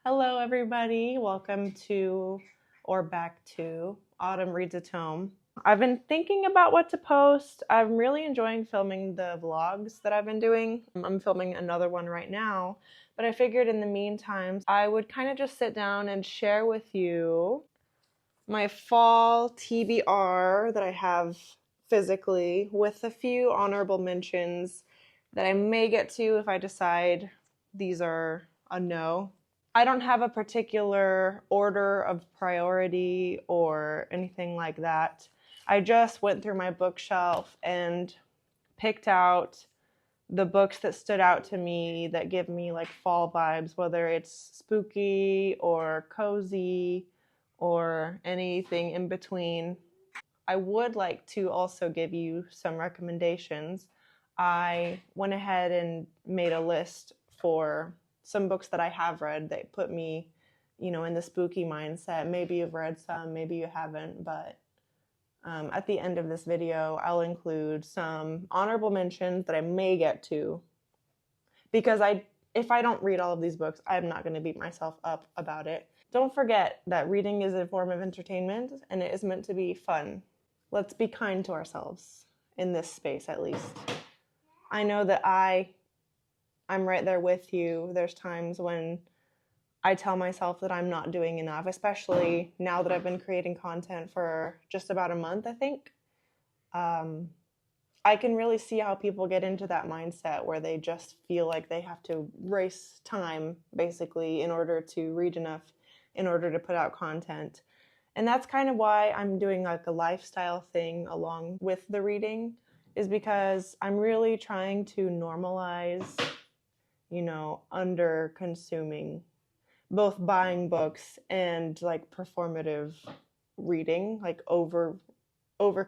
Hello, everybody. Welcome to, or back to, Autumn Reads a Tome. I've been thinking about what to post. I'm really enjoying filming the vlogs that I've been doing. I'm filming another one right now, but I figured in the meantime, I would kind of just sit down and share with you my fall TBR that I have physically with a few honorable mentions that I may get to if I decide these are a no. I don't have a particular order of priority or anything like that. I just went through my bookshelf and picked out the books that stood out to me that give me like fall vibes, whether it's spooky or cozy or anything in between. I would like to also give you some recommendations. I went ahead and made a list for some books that I have read that put me, in the spooky mindset. Maybe you've read some, maybe you haven't, but at the end of this video, I'll include some honorable mentions that I may get to, because if I don't read all of these books, I'm not going to beat myself up about it. Don't forget that reading is a form of entertainment, and it is meant to be fun. Let's be kind to ourselves in this space, at least. I know that I'm right there with you. There's times when I tell myself that I'm not doing enough, especially now that I've been creating content for just about a month, I think. I can really see how people get into that mindset where they just feel like they have to race time, basically, in order to read enough, in order to put out content. And that's kind of why I'm doing like a lifestyle thing along with the reading, is because I'm really trying to normalize, under consuming, both buying books and like performative reading, like over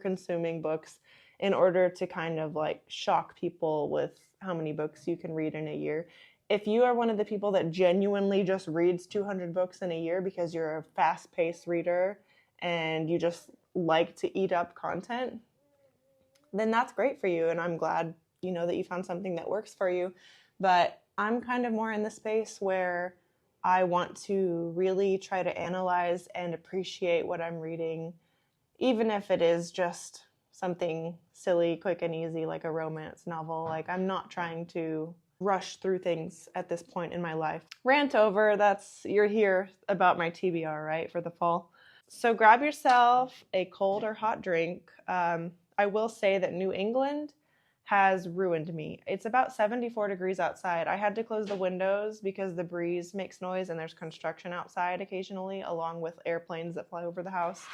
consuming books in order to kind of like shock people with how many books you can read in a year. If you are one of the people that genuinely just reads 200 books in a year because you're a fast-paced reader and you just like to eat up content, then that's great for you. And I'm glad, that you found something that works for you. But I'm kind of more in the space where I want to really try to analyze and appreciate what I'm reading, even if it is just something silly, quick and easy, like a romance novel. Like, I'm not trying to rush through things at this point in my life. Rant over, you're here about my TBR, right, for the fall. So grab yourself a cold or hot drink. I will say that New England has ruined me. It's about 74 degrees outside. I had to close the windows because the breeze makes noise and there's construction outside occasionally, along with airplanes that fly over the house.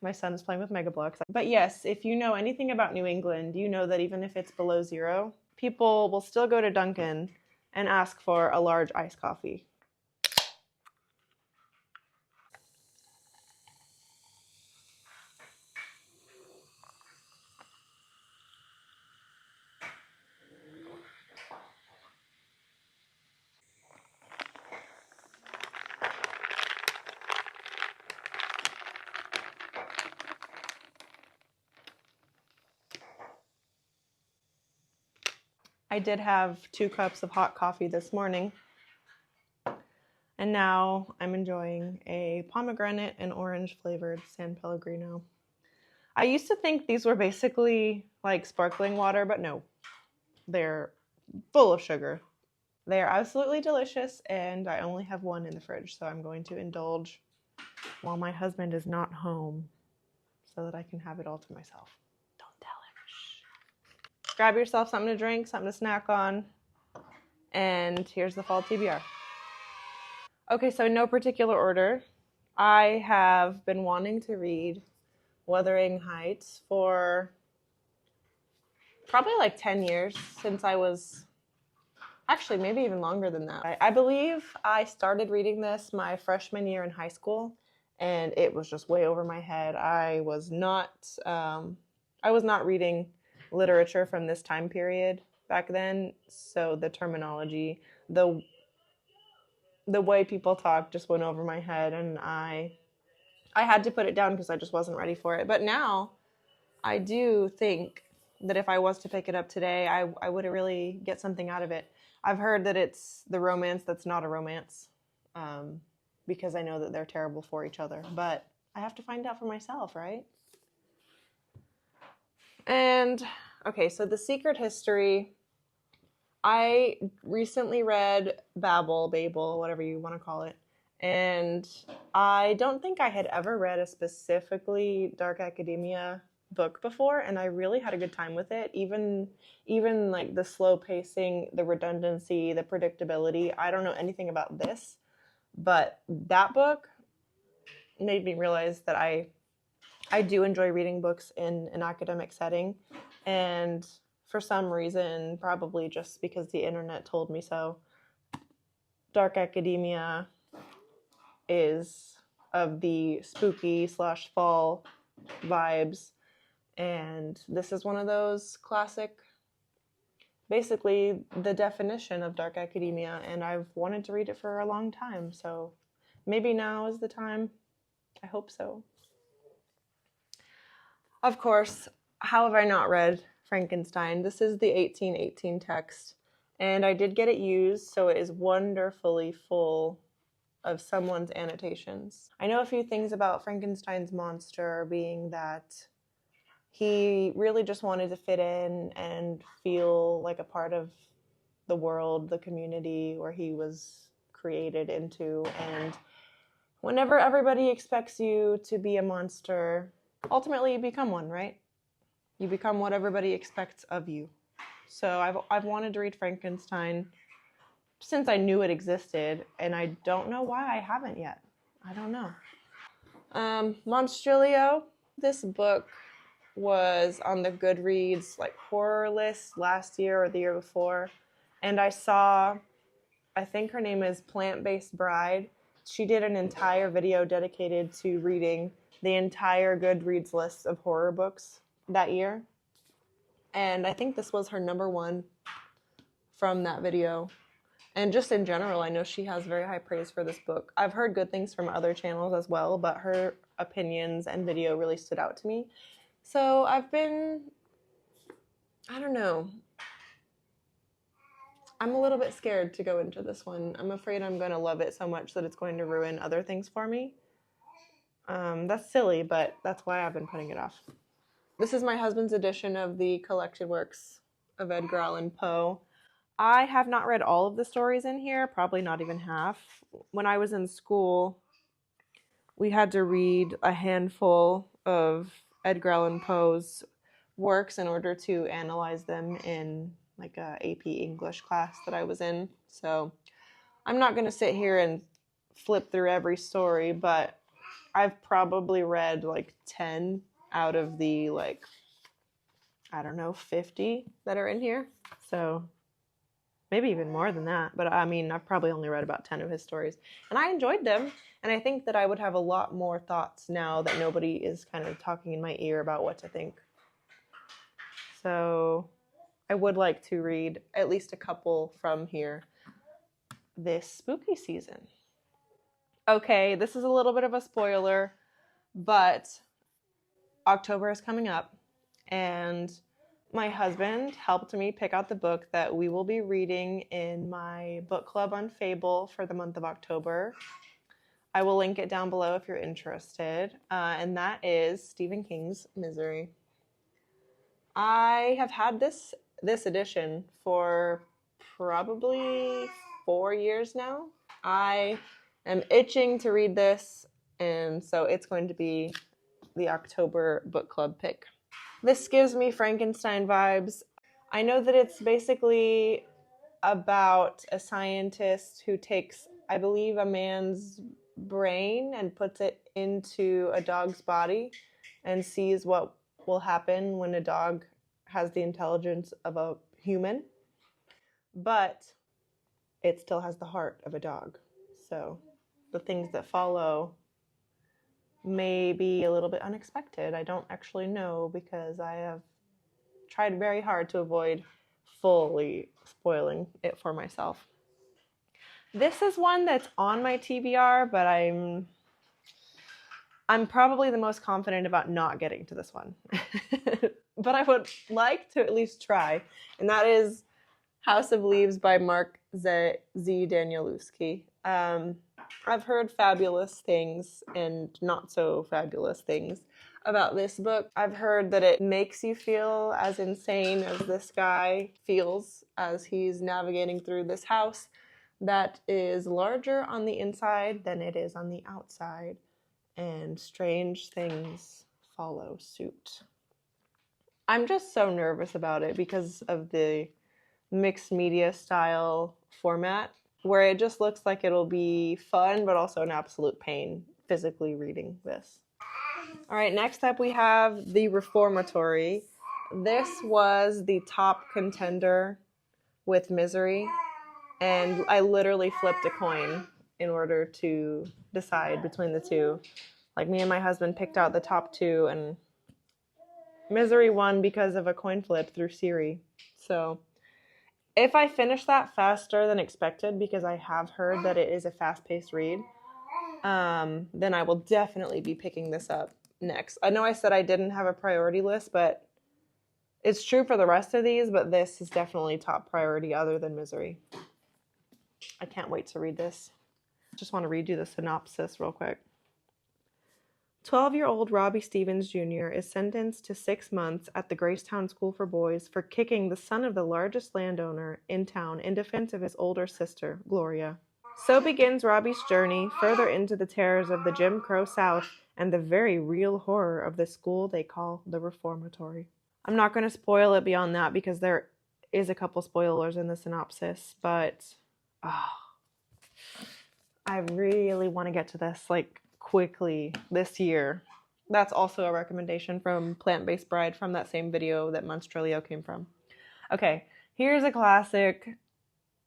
My son is playing with Mega Bloks. But yes, if you know anything about New England, you know that even if it's below zero, people will still go to Dunkin' and ask for a large iced coffee. I did have 2 cups of hot coffee this morning, and now I'm enjoying a pomegranate and orange flavored San Pellegrino. I used to think these were basically like sparkling water, but no, they're full of sugar. They are absolutely delicious, and I only have one in the fridge, so I'm going to indulge while my husband is not home so that I can have it all to myself. Don't tell him. Shh. Grab yourself something to drink, something to snack on, and here's the fall TBR. Okay, so in no particular order, I have been wanting to read Wuthering Heights for probably like 10 years, since I was, actually maybe even longer than that. I believe I started reading this my freshman year in high school, and it was just way over my head. I was not reading literature from this time period back then, so the terminology, the way people talk just went over my head, and I had to put it down because I just wasn't ready for it. But now I do think that if I was to pick it up today, I would really get something out of it. I've heard that it's the romance that's not a romance, because I know that they're terrible for each other. But I have to find out for myself, right? And, okay, so The Secret History. I recently read Babel, whatever you want to call it. And I don't think I had ever read a specifically dark academia book before, and I really had a good time with it. Even like the slow pacing, the redundancy, the predictability. I don't know anything about this, but that book made me realize that I do enjoy reading books in an academic setting, and for some reason, probably just because the internet told me so, dark academia is of the spooky / fall vibes, and this is one of those classic, basically the definition of dark academia, and I've wanted to read it for a long time, so maybe now is the time. I hope so. Of course, how have I not read Frankenstein? This is the 1818 text, and I did get it used, so it is wonderfully full of someone's annotations. I know a few things about Frankenstein's monster, being that he really just wanted to fit in and feel like a part of the world, the community where he was created into, and whenever everybody expects you to be a monster, ultimately you become one, right? You become what everybody expects of you. So I've wanted to read Frankenstein since I knew it existed, and I don't know why I haven't yet. I don't know. Monstrilio, this book was on the Goodreads like horror list last year or the year before, and I think her name is Plant-Based Bride. She did an entire video dedicated to reading the entire Goodreads list of horror books that year. And I think this was her number one from that video. And just in general, I know she has very high praise for this book. I've heard good things from other channels as well, but her opinions and video really stood out to me. So I don't know. I'm a little bit scared to go into this one. I'm afraid I'm going to love it so much that it's going to ruin other things for me. That's silly, but that's why I've been putting it off. This is my husband's edition of the collected works of Edgar Allan Poe. I have not read all of the stories in here, probably not even half. When I was in school, we had to read a handful of Edgar Allan Poe's works in order to analyze them in like a AP English class that I was in. So I'm not going to sit here and flip through every story, but I've probably read like 10 out of the 50 that are in here. So maybe even more than that. But I mean, I've probably only read about 10 of his stories. And I enjoyed them. And I think that I would have a lot more thoughts now that nobody is kind of talking in my ear about what to think. So I would like to read at least a couple from here this spooky season. Okay, this is a little bit of a spoiler, but October is coming up, and my husband helped me pick out the book that we will be reading in my book club on Fable for the month of October. I will link it down below if you're interested, and that is Stephen King's Misery. I have had this edition for probably 4 years now. I am itching to read this, and so it's going to be the October book club pick. This gives me Frankenstein vibes. I know that it's basically about a scientist who takes, I believe, a man's brain and puts it into a dog's body and sees what will happen when a dog has the intelligence of a human, but it still has the heart of a dog. So the things that follow may be a little bit unexpected. I don't actually know because I have tried very hard to avoid fully spoiling it for myself. This is one that's on my TBR, but I'm probably the most confident about not getting to this one. But I would like to at least try, and that is House of Leaves by Mark Z. Danielewski. I've heard fabulous things and not so fabulous things about this book. I've heard that it makes you feel as insane as this guy feels as he's navigating through this house that is larger on the inside than it is on the outside, and strange things follow suit. I'm just so nervous about it because of the mixed media style format, where it just looks like it'll be fun but also an absolute pain physically reading this. All right, next up we have The Reformatory. This was the top contender with Misery, and I literally flipped a coin in order to decide between the two. Like, me and my husband picked out the top two, and Misery won because of a coin flip through Siri. So if I finish that faster than expected, because I have heard that it is a fast-paced read, then I will definitely be picking this up next. I know I said I didn't have a priority list, but it's true for the rest of these, but this is definitely top priority other than Misery. I can't wait to read this. Just want to read you the synopsis real quick. 12-year-old Robbie Stevens Jr. is sentenced to 6 months at the Gracetown School for Boys for kicking the son of the largest landowner in town in defense of his older sister, Gloria. So begins Robbie's journey further into the terrors of the Jim Crow South and the very real horror of the school they call the Reformatory. I'm not going to spoil it beyond that because there is a couple spoilers in the synopsis, but I really want to get to this quickly this year. That's also a recommendation from Plant-Based Bride from that same video that Monstrolio came from. Okay, here's a classic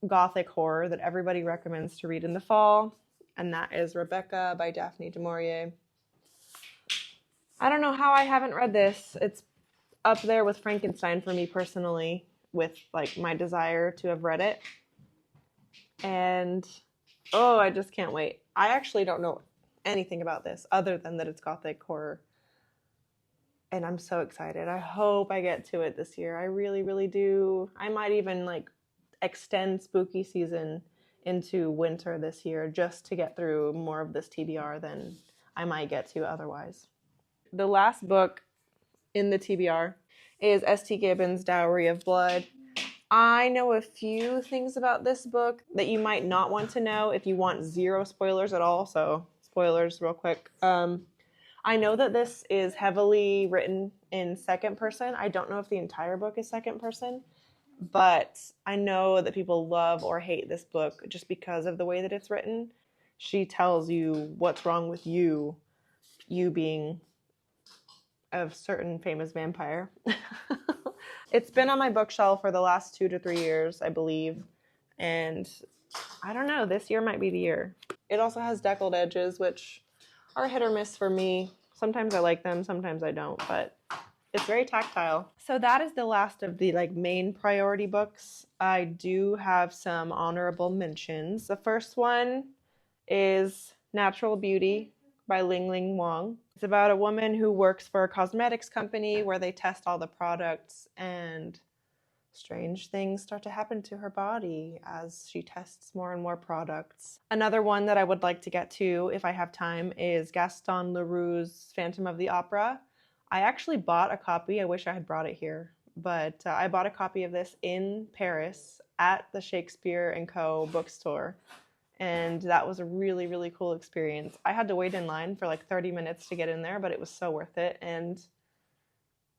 gothic horror that everybody recommends to read in the fall, and that is Rebecca by Daphne du Maurier. I don't know how I haven't read this. It's up there with Frankenstein for me personally, with my desire to have read it. And I just can't wait. I actually don't know anything about this other than that it's gothic horror, and I'm so excited. I hope I get to it this year. I really, really do. I might even extend spooky season into winter this year just to get through more of this TBR than I might get to otherwise. The last book in the TBR is S.T. Gibbons' Dowry of Blood. I know a few things about this book that you might not want to know if you want zero spoilers at all, so spoilers real quick. I know that this is heavily written in second person. I don't know if the entire book is second person, but I know that people love or hate this book just because of the way that it's written. She tells you what's wrong with you being a certain famous vampire. It's been on my bookshelf for the last 2 to 3 years, I believe, and I don't know, this year might be the year. It also has deckled edges, which are hit or miss for me. Sometimes I like them, sometimes I don't, but it's very tactile. So that is the last of the main priority books. I do have some honorable mentions. The first one is Natural Beauty by Ling Ling Wang. It's about a woman who works for a cosmetics company where they test all the products, and strange things start to happen to her body as she tests more and more products. Another one that I would like to get to if I have time is Gaston Leroux's Phantom of the Opera. I actually bought a copy. I wish I had brought it here, but I bought a copy of this in Paris at the Shakespeare & Co. bookstore. And that was a really, really cool experience. I had to wait in line for 30 minutes to get in there, but it was so worth it. And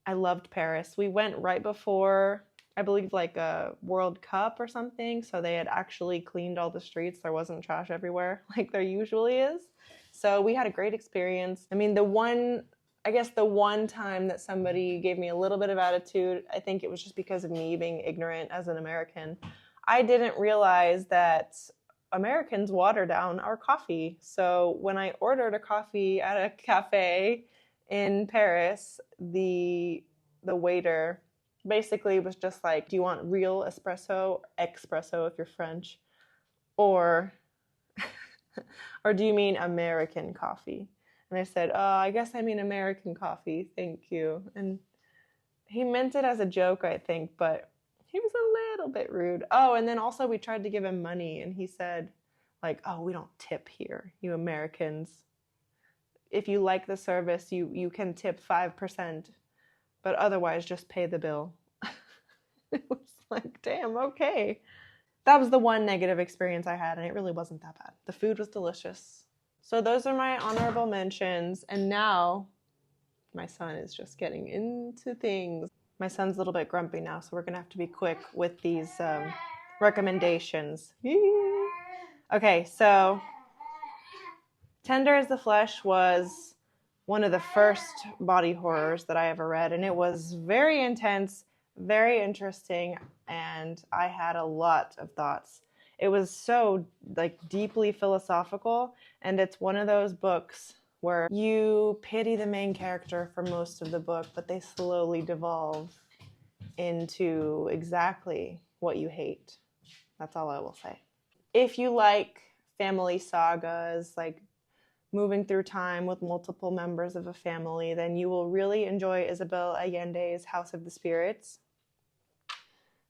I loved Paris. We went right before, I believe, a World Cup or something. So they had actually cleaned all the streets. There wasn't trash everywhere like there usually is. So we had a great experience. I mean, the one time that somebody gave me a little bit of attitude, I think it was just because of me being ignorant as an American. I didn't realize that Americans water down our coffee. So when I ordered a coffee at a cafe in Paris, the waiter basically was just like, do you want real espresso if you're French, or do you mean American coffee? And I said, I guess I mean American coffee, thank you. And he meant it as a joke, I think, but He was a little bit rude. Oh, and then also we tried to give him money, and he said, like, oh, we don't tip here, you Americans. If you like the service, you can tip 5%, but otherwise just pay the bill. It was like, damn, okay. That was the one negative experience I had, and it really wasn't that bad. The food was delicious. So those are my honorable mentions, and now my son is just getting into things. My son's a little bit grumpy now, so we're gonna have to be quick with these recommendations. Okay, so Tender as the Flesh was one of the first body horrors that I ever read, and it was very intense, very interesting, and I had a lot of thoughts. It was so like deeply philosophical, and it's one of those books where you pity the main character for most of the book, but they slowly devolve into exactly what you hate. That's all I will say. If you like family sagas, like moving through time with multiple members of a family, then you will really enjoy Isabel Allende's House of the Spirits.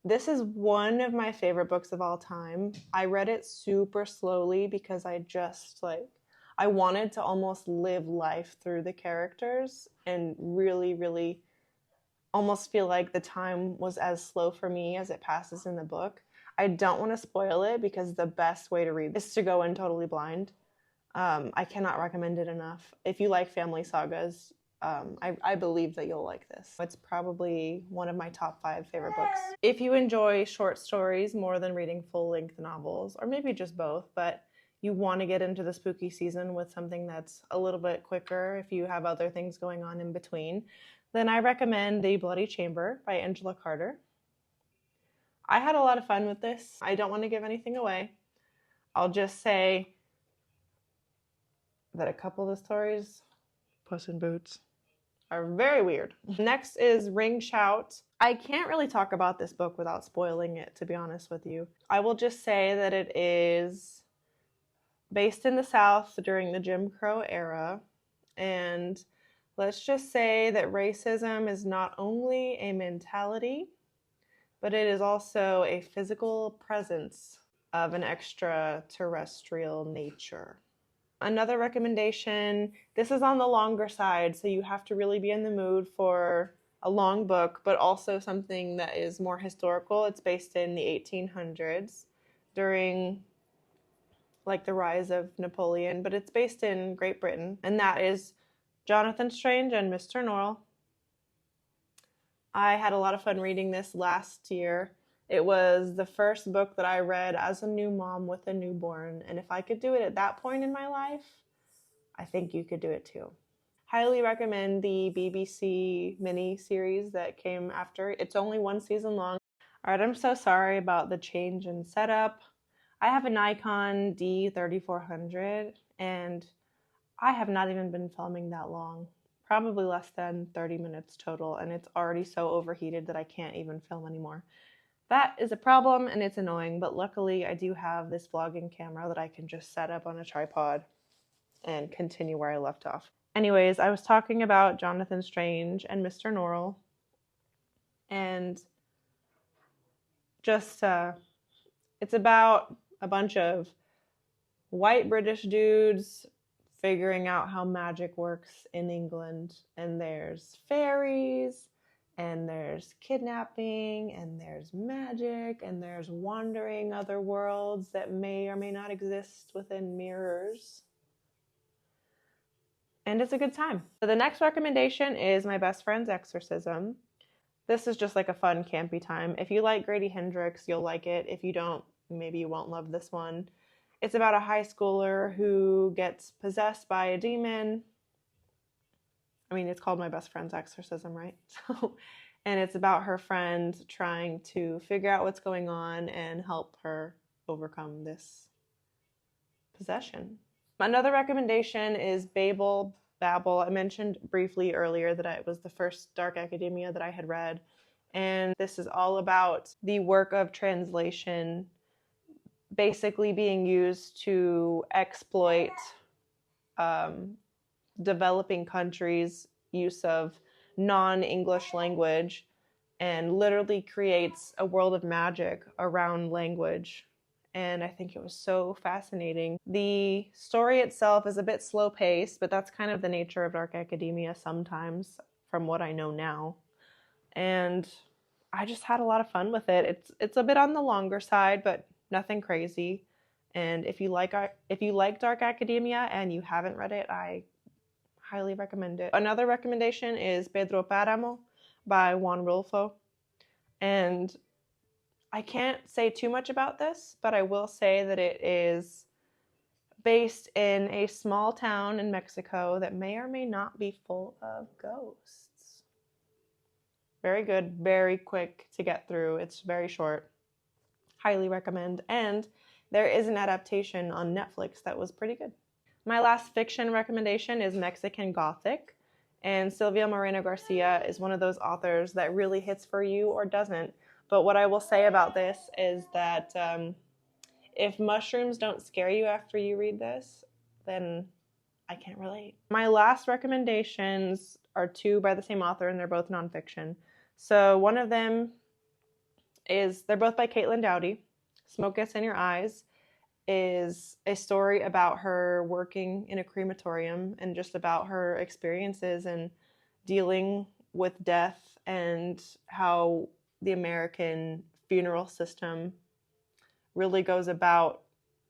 This is one of my favorite books of all time. I read it super slowly because I wanted to almost live life through the characters and really, really almost feel like the time was as slow for me as it passes in the book. I don't want to spoil it because the best way to read is to go in totally blind. I cannot recommend it enough. If you like family sagas, I believe that you'll like this. It's probably one of my top 5 favorite books. If you enjoy short stories more than reading full-length novels, or maybe just both, but you want to get into the spooky season with something that's a little bit quicker if you have other things going on in between, then I recommend The Bloody Chamber by Angela Carter. I had a lot of fun with this. I don't want to give anything away. I'll just say that a couple of the stories, Puss in Boots, are very weird. Next is Ring Shout. I can't really talk about this book without spoiling it, to be honest with you. I will just say that it is based in the South during the Jim Crow era, and let's just say that racism is not only a mentality, but it is also a physical presence of an extraterrestrial nature. Another recommendation, this is on the longer side, so you have to really be in the mood for a long book, but also something that is more historical. It's based in the 1800s during like the rise of Napoleon, but it's based in Great Britain, and that is Jonathan Strange and Mr. Norrell. I had a lot of fun reading this last year. It was the first book that I read as a new mom with a newborn, and if I could do it at that point in my life, I think you could do it too. Highly recommend the BBC mini-series that came after. It's only 1 season long. All right, I'm so sorry about the change in setup. I have a Nikon D3400, and I have not even been filming that long. Probably less than 30 minutes total, and it's already so overheated that I can't even film anymore. That is a problem, and it's annoying, but luckily I do have this vlogging camera that I can just set up on a tripod and continue where I left off. Anyways, I was talking about Jonathan Strange and Mr. Norrell, and just, it's about a bunch of white British dudes figuring out how magic works in England, and there's fairies, and there's kidnapping, and there's magic, and there's wandering other worlds that may or may not exist within mirrors. And it's a good time. So the next recommendation is My Best Friend's Exorcism. This is just like a fun, campy time. If you like Grady Hendrix, you'll like it. If you don't, maybe you won't love this one. It's about a high schooler who gets possessed by a demon. I mean, it's called My Best Friend's Exorcism, right? And it's about her friend trying to figure out what's going on and help her overcome this possession. Another recommendation is Babel. I mentioned briefly earlier that it was the first dark academia that I had read, and this is all about the work of translation basically being used to exploit developing countries' use of non-English language and literally creates a world of magic around language. And I think it was so fascinating. The story itself is a bit slow paced, but that's kind of the nature of dark academia sometimes, from what I know now. And I just had a lot of fun with it. It's a bit on the longer side, but nothing crazy. And if you like dark academia and you haven't read it, I highly recommend it. Another recommendation is Pedro Páramo by Juan Rulfo. And I can't say too much about this, but I will say that it is based in a small town in Mexico that may or may not be full of ghosts. Very good, very quick to get through. It's very short. Highly recommend. And there is an adaptation on Netflix that was pretty good. My last fiction recommendation is Mexican Gothic. And Silvia Moreno Garcia is one of those authors that really hits for you or doesn't. But what I will say about this is that if mushrooms don't scare you after you read this, then I can't relate. My last recommendations are two by the same author, and they're both nonfiction. So one of them they're both by Caitlin Doughty. Smoke Gets in Your Eyes is a story about her working in a crematorium and just about her experiences and dealing with death and how the American funeral system really goes about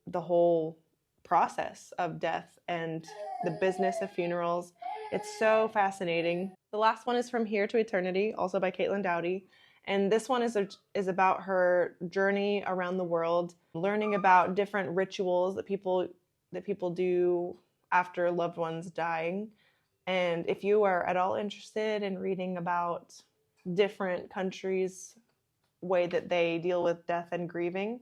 the whole process of death and the business of funerals. It's so fascinating. The last one is From Here to Eternity, also by Caitlin Doughty. And this one is about her journey around the world, learning about different rituals that people do after loved ones dying. And if you are at all interested in reading about different countries' way that they deal with death and grieving,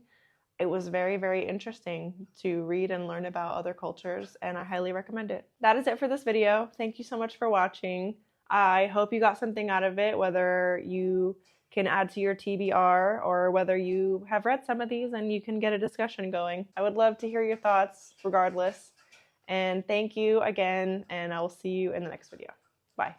it was very, very interesting to read and learn about other cultures, and I highly recommend it. That is it for this video. Thank you so much for watching. I hope you got something out of it, whether you can add to your TBR or whether you have read some of these and you can get a discussion going. I would love to hear your thoughts regardless. And thank you again, and I will see you in the next video. Bye.